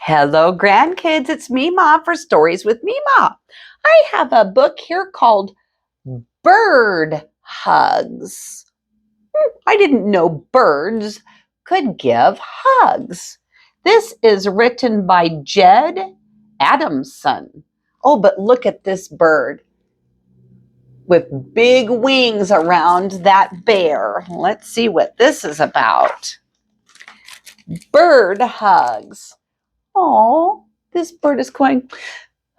Hello, grandkids. It's Mema for Stories with Mema. I have a book here called Bird Hugs. I didn't know birds could give hugs. This is written by Jed Adamson. Oh, but look at this bird with big wings around that bear. Let's see what this is about. Bird hugs. Oh, this bird is going,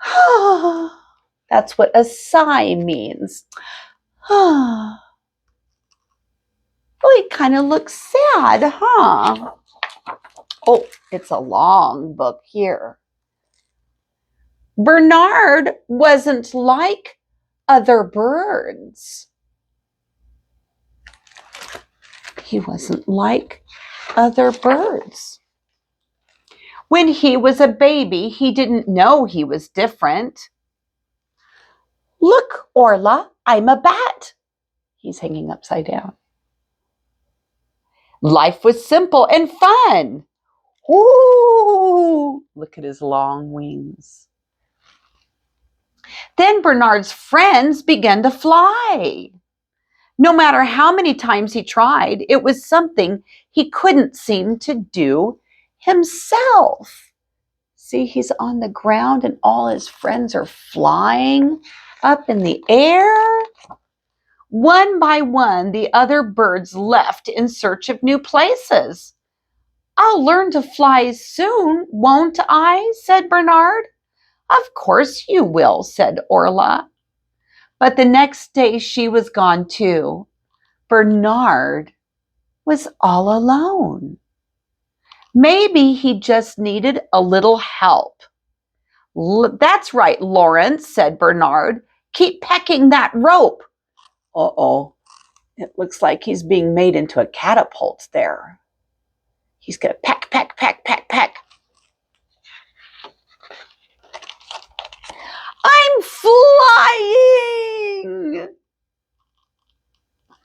ah. That's what a sigh means. Ah. Oh, he kind of looks sad, huh? Oh, it's a long book here. Bernard wasn't like other birds. He wasn't like other birds. When he was a baby, he didn't know he was different. Look, Orla, I'm a bat. He's hanging upside down. Life was simple and fun. Ooh, look at his long wings. Then Bernard's friends began to fly. No matter how many times he tried, it was something he couldn't seem to do himself. See, he's on the ground and all his friends are flying up in the air. One by one, the other birds left in search of new places. I'll learn to fly soon, won't I? Said Bernard. Of course you will, said Orla. But the next day she was gone too. Bernard was all alone. Maybe he just needed a little help. That's right, Lawrence, said Bernard. Keep pecking that rope. Uh-oh, it looks like he's being made into a catapult there. He's going to peck, peck, peck, peck, peck. I'm flying!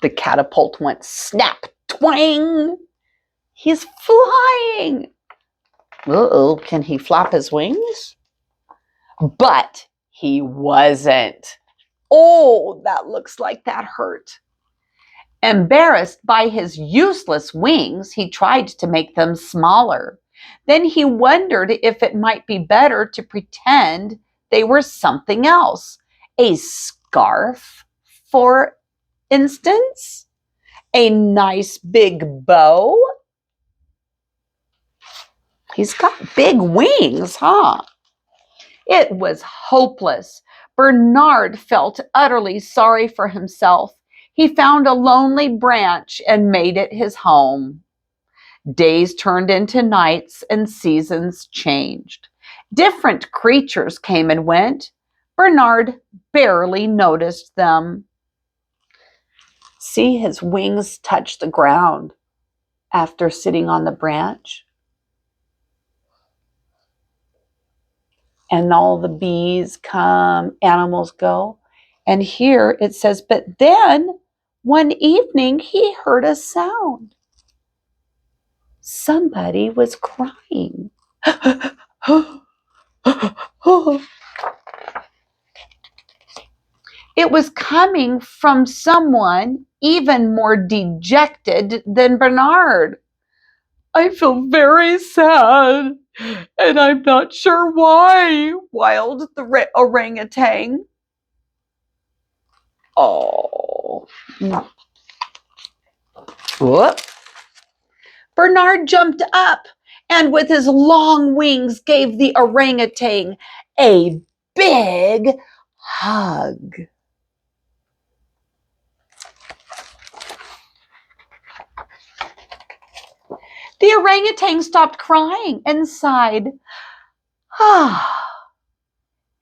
The catapult went snap, twang. He's flying. Uh-oh, can he flap his wings? But he wasn't. Oh, that looks like that hurt. Embarrassed by his useless wings, he tried to make them smaller. Then he wondered if it might be better to pretend they were something else. A scarf, for instance? A nice big bow? He's got big wings, huh? It was hopeless. Bernard felt utterly sorry for himself. He found a lonely branch and made it his home. Days turned into nights and seasons changed. Different creatures came and went. Bernard barely noticed them. See, his wings touch the ground after sitting on the branch. And all the bees come, animals go. And here it says, but then one evening he heard a sound. Somebody was crying. It was coming from someone even more dejected than Bernard. I feel very sad, and I'm not sure why, wailed the orangutan. Oh. Whoop. Bernard jumped up and with his long wings gave the orangutan a big hug. The orangutan stopped crying and sighed.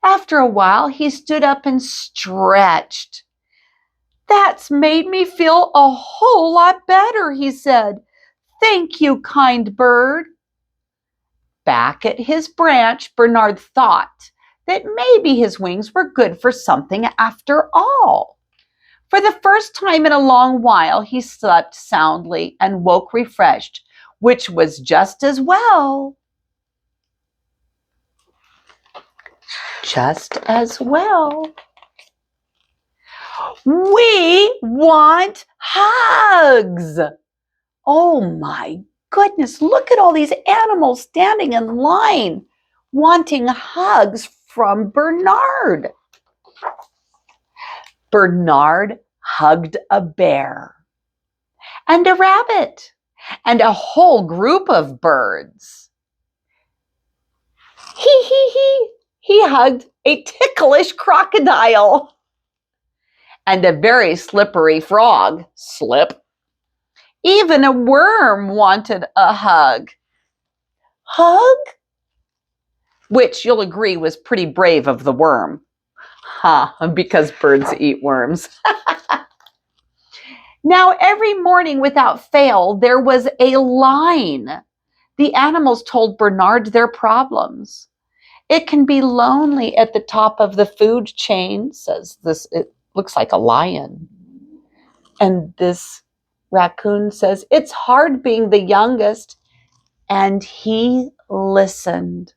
After a while, he stood up and stretched. That's made me feel a whole lot better, he said. Thank you, kind bird. Back at his branch, Bernard thought that maybe his wings were good for something after all. For the first time in a long while, he slept soundly and woke refreshed, which was just as well. just as well. We want hugs. Oh my goodness, look at all these animals standing in line wanting hugs from Bernard. Bernard hugged a bear and a rabbit and a whole group of birds. He hugged a ticklish crocodile and a very slippery frog. Slip. Even a worm wanted a hug. Hug? Which you'll agree was pretty brave of the worm. Because birds eat worms. Now, every morning without fail, there was a line. The animals told Bernard their problems. It can be lonely at the top of the food chain, says this. It looks like a lion. And this raccoon says, it's hard being the youngest. And he listened.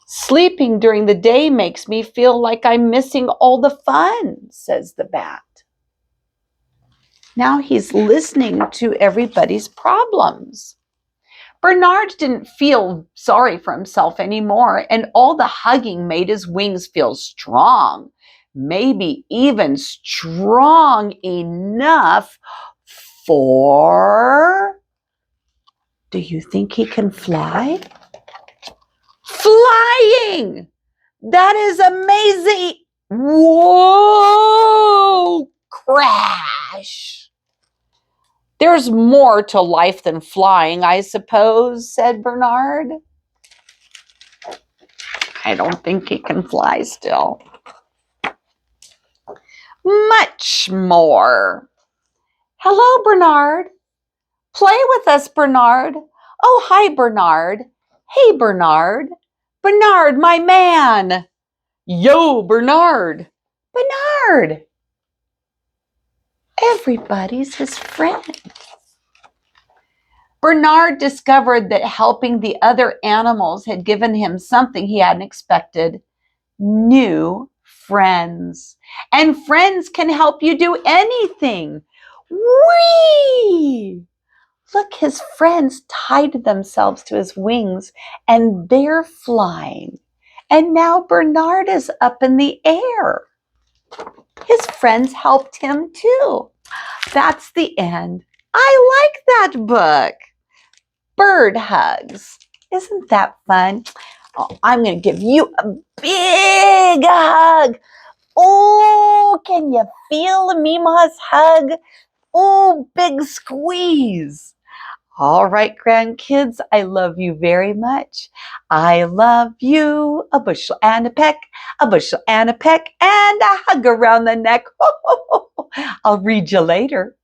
Sleeping during the day makes me feel like I'm missing all the fun, says the bat. Now he's listening to everybody's problems. Bernard didn't feel sorry for himself anymore, and all the hugging made his wings feel strong, maybe even strong enough for... Do you think he can fly? Flying! That is amazing! Whoa! Crash! There's more to life than flying, I suppose, said Bernard. I don't think he can fly still. Much more. Hello, Bernard. Play with us, Bernard. Oh, hi, Bernard. Hey, Bernard. Bernard, my man. Yo, Bernard. Bernard. Everybody's his friend. Bernard discovered that helping the other animals had given him something he hadn't expected: new friends. And friends can help you do anything. Whee! Look, his friends tied themselves to his wings and they're flying. And now Bernard is up in the air. His friends helped him too. That's the end. I like that book. Bird hugs. Isn't that fun? Oh, I'm going to give you a big hug. Oh, can you feel Mema's hug? Oh, big squeeze. All right, grandkids, I love you very much. I love you. A bushel and a peck, a bushel and a peck, and a hug around the neck. I'll read you later.